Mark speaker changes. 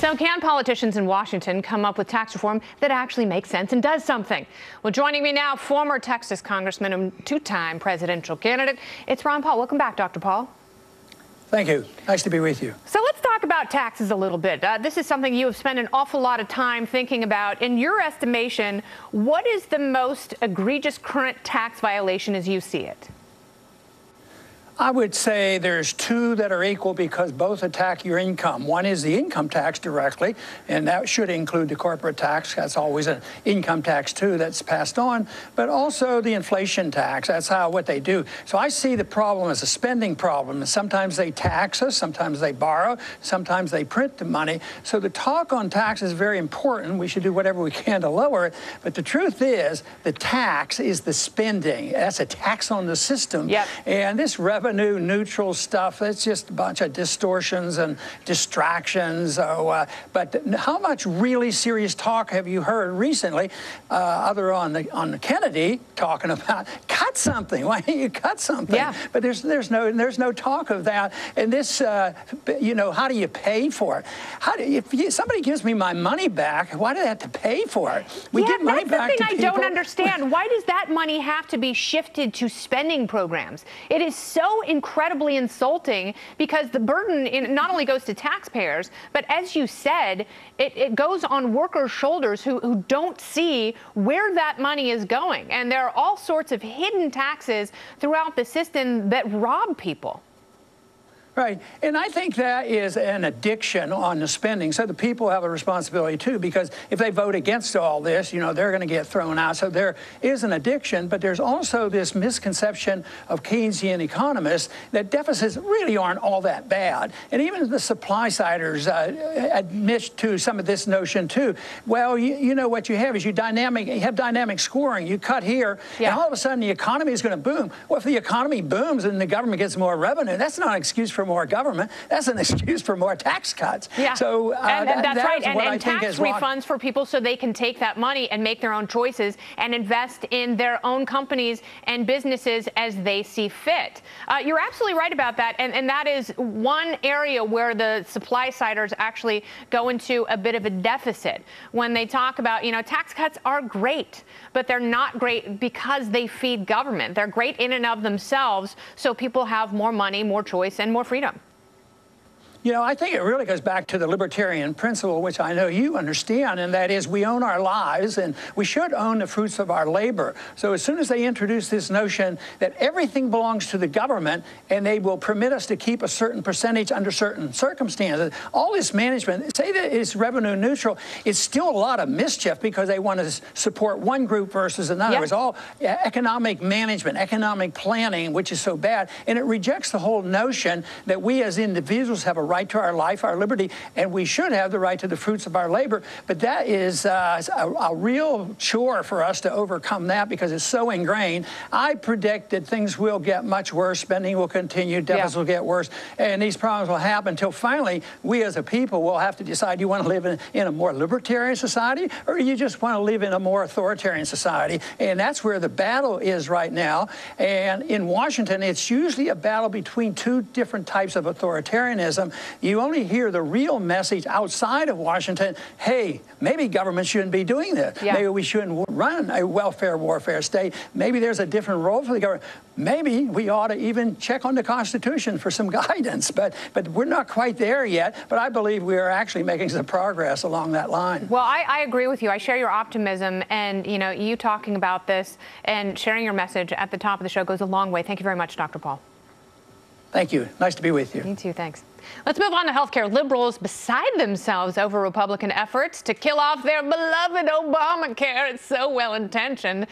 Speaker 1: So can politicians in Washington come up with tax reform that actually makes sense and does something? Well, joining me now, former Texas Congressman and two-time presidential candidate, it's Ron Paul. Welcome back, Dr. Paul.
Speaker 2: Thank you. Nice to be with you.
Speaker 1: So let's talk about taxes a little bit. This is something you have spent an awful lot of time thinking about. In your estimation, what is the most egregious current tax violation as you see it?
Speaker 2: I would say there's two that are equal because both attack your income. One is the income tax directly, and that should include the corporate tax. That's always an income tax, too, that's passed on, but also the inflation tax. That's what they do. So I see the problem as a spending problem. Sometimes they tax us, sometimes they borrow, sometimes they print the money. So the talk on tax is very important. We should do whatever we can to lower it. But the truth is, the tax is the spending. That's a tax on the system.
Speaker 1: Yep.
Speaker 2: And this revenue neutral stuff, it's just a bunch of distortions and distractions. But how much really serious talk have you heard recently, other on the Kennedy talking about cut something? Why don't you cut something?
Speaker 1: Yeah.
Speaker 2: But there's no talk of that. And this, how do you pay for it? If somebody gives me my money back, why do they have to pay for it? We give money back to people.
Speaker 1: That's the thing I don't understand. Why does that money have to be shifted to spending programs? It is so incredibly insulting because the burden not only goes to taxpayers, but as you said, it goes on workers' shoulders who don't see where that money is going. And there are all sorts of hidden taxes throughout the system that rob people.
Speaker 2: Right. And I think that is an addiction on the spending. So the people have a responsibility, too, because if they vote against all this, they're going to get thrown out. So there is an addiction. But there's also this misconception of Keynesian economists that deficits really aren't all that bad. And even the supply-siders admit to some of this notion, too. Well, you know what you have is you have dynamic scoring. You cut here, and all of a sudden the economy is going to boom. Well, if the economy booms and the government gets more revenue, that's not an excuse for more government. That's an excuse for more tax cuts.
Speaker 1: Yeah.
Speaker 2: So
Speaker 1: that's right. And tax
Speaker 2: refunds
Speaker 1: refunds for people so they can take that money and make their own choices and invest in their own companies and businesses as they see fit. You're absolutely right about that. And that is one area where the supply-siders actually go into a bit of a deficit when they talk about, tax cuts are great, but they're not great because they feed government. They're great in and of themselves so people have more money, more choice, and more freedom.
Speaker 2: I think it really goes back to the libertarian principle, which I know you understand, and that is we own our lives and we should own the fruits of our labor. So as soon as they introduce this notion that everything belongs to the government and they will permit us to keep a certain percentage under certain circumstances, all this management, say that it's revenue neutral, it's still a lot of mischief because they want to support one group versus another. It's all economic management, economic planning, which is so bad, and it rejects the whole notion that we as individuals have a right to our life, our liberty, and we should have the right to the fruits of our labor. But that is a real chore for us to overcome that because it's so ingrained. I predict that things will get much worse. Spending will continue. Deficits will get worse. And these problems will happen until finally we as a people will have to decide, do you want to live in a more libertarian society or do you just want to live in a more authoritarian society? And that's where the battle is right now. And in Washington, it's usually a battle between two different types of authoritarianism. You only hear the real message outside of Washington, hey, maybe government shouldn't be doing this. Maybe we shouldn't run a welfare warfare state. Maybe there's a different role for the government. Maybe we ought to even check on the Constitution for some guidance. But we're not quite there yet. But I believe we are actually making some progress along that line.
Speaker 1: Well, I agree with you. I share your optimism. And, you talking about this and sharing your message at the top of the show goes a long way. Thank you very much, Dr. Paul.
Speaker 2: Thank you. Nice to be with you.
Speaker 1: Me too. Thanks. Let's move on to healthcare. Liberals beside themselves over Republican efforts to kill off their beloved Obamacare. It's so well-intentioned.